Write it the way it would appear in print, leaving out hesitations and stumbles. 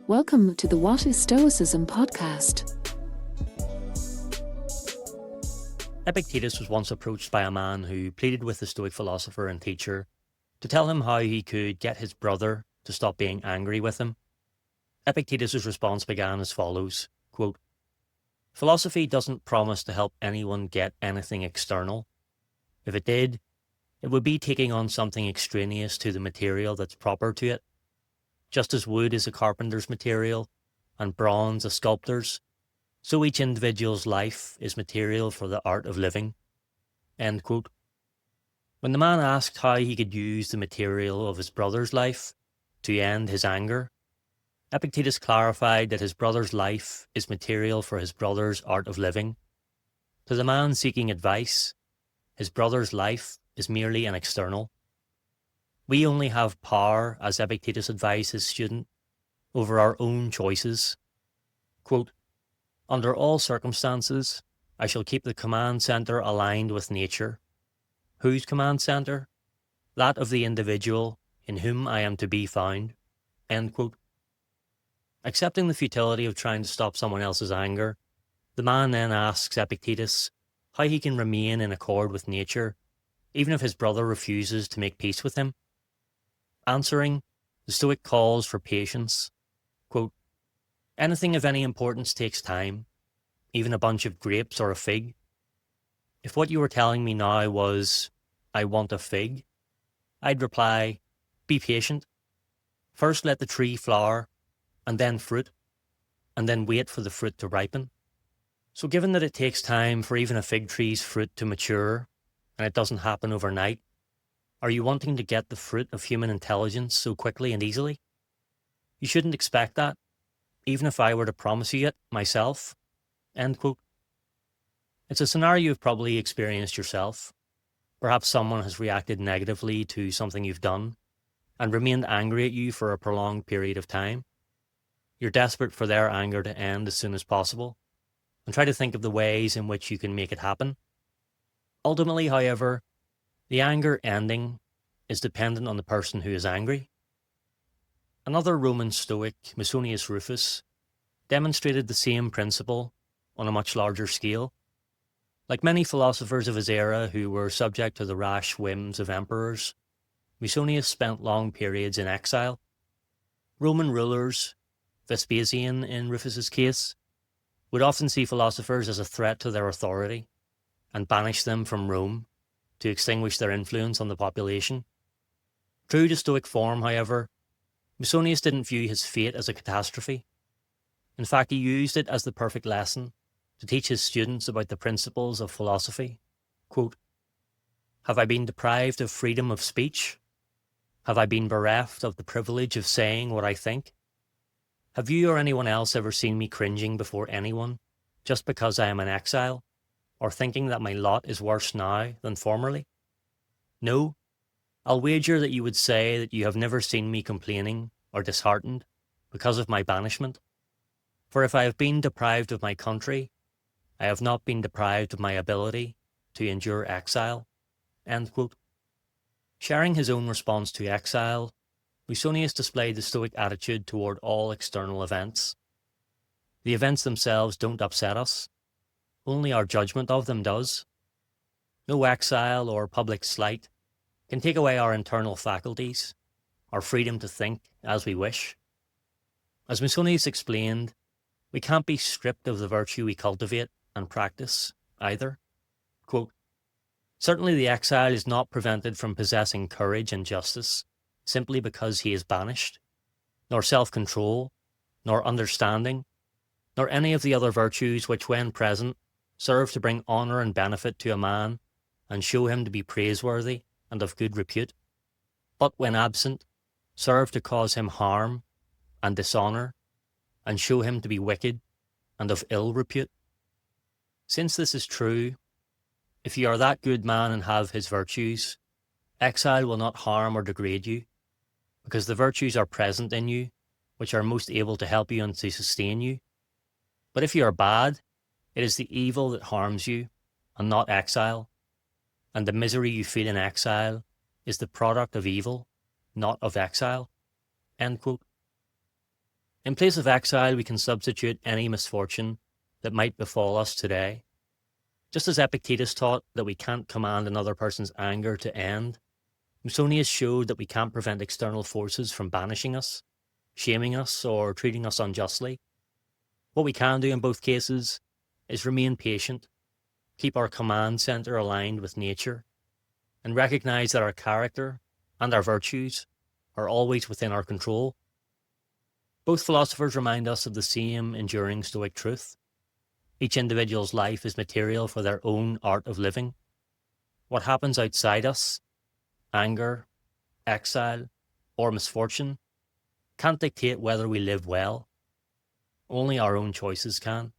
Welcome to the What is Stoicism podcast. Epictetus was once approached by a man who pleaded with the Stoic philosopher and teacher to tell him how he could get his brother to stop being angry with him. Epictetus' response began as follows, quote, "Philosophy doesn't promise to help anyone get anything external. If it did, it would be taking on something extraneous to the material that's proper to it. Just as wood is a carpenter's material and bronze a sculptor's, so each individual's life is material for the art of living." End quote. When the man asked how he could use the material of his brother's life to end his anger, Epictetus clarified that his brother's life is material for his brother's art of living. To the man seeking advice, his brother's life is merely an external. We only have power, as Epictetus advised his student, over our own choices. Quote, "Under all circumstances, I shall keep the command centre aligned with nature." Whose command centre? That of the individual in whom I am to be found. End quote. Accepting the futility of trying to stop someone else's anger, the man then asks Epictetus how he can remain in accord with nature, even if his brother refuses to make peace with him. Answering, the Stoic calls for patience. Quote, "Anything of any importance takes time, even a bunch of grapes or a fig. If what you were telling me now was, 'I want a fig,' I'd reply, 'Be patient. First let the tree flower, and then fruit, and then wait for the fruit to ripen.' So given that it takes time for even a fig tree's fruit to mature, and it doesn't happen overnight, are you wanting to get the fruit of human intelligence so quickly and easily? You shouldn't expect that, even if I were to promise you it myself." End quote. It's a scenario you've probably experienced yourself. Perhaps someone has reacted negatively to something you've done and remained angry at you for a prolonged period of time. You're desperate for their anger to end as soon as possible and try to think of the ways in which you can make it happen. Ultimately, however, the anger ending is dependent on the person who is angry. Another Roman Stoic, Musonius Rufus, demonstrated the same principle on a much larger scale. Like many philosophers of his era who were subject to the rash whims of emperors, Musonius spent long periods in exile. Roman rulers, Vespasian in Rufus's case, would often see philosophers as a threat to their authority and banish them from Rome to extinguish their influence on the population. True to Stoic form, however, Musonius didn't view his fate as a catastrophe. In fact, he used it as the perfect lesson to teach his students about the principles of philosophy. Quote, "Have I been deprived of freedom of speech? Have I been bereft of the privilege of saying what I think? Have you or anyone else ever seen me cringing before anyone just because I am in exile, or thinking that my lot is worse now than formerly? No, I'll wager that you would say that you have never seen me complaining or disheartened because of my banishment. For if I have been deprived of my country, I have not been deprived of my ability to endure exile." End quote. Sharing his own response to exile, Musonius displayed the Stoic attitude toward all external events. The events themselves don't upset us. Only our judgment of them does. No exile or public slight can take away our internal faculties, our freedom to think as we wish. As Musonius explained, we can't be stripped of the virtue we cultivate and practice either. Quote, "Certainly the exile is not prevented from possessing courage and justice simply because he is banished, nor self-control, nor understanding, nor any of the other virtues which, when present, serve to bring honour and benefit to a man and show him to be praiseworthy and of good repute, but when absent, serve to cause him harm and dishonour and show him to be wicked and of ill repute. Since this is true, if you are that good man and have his virtues, exile will not harm or degrade you, because the virtues are present in you, which are most able to help you and to sustain you. But if you are bad, it is the evil that harms you, and not exile, and the misery you feel in exile is the product of evil, not of exile." End quote. In place of exile, we can substitute any misfortune that might befall us today. Just as Epictetus taught that we can't command another person's anger to end, Musonius showed that we can't prevent external forces from banishing us, shaming us, or treating us unjustly. What we can do in both cases is remain patient, keep our command centre aligned with nature, and recognise that our character and our virtues are always within our control. Both philosophers remind us of the same enduring Stoic truth. Each individual's life is material for their own art of living. What happens outside us, anger, exile, or misfortune, can't dictate whether we live well. Only our own choices can.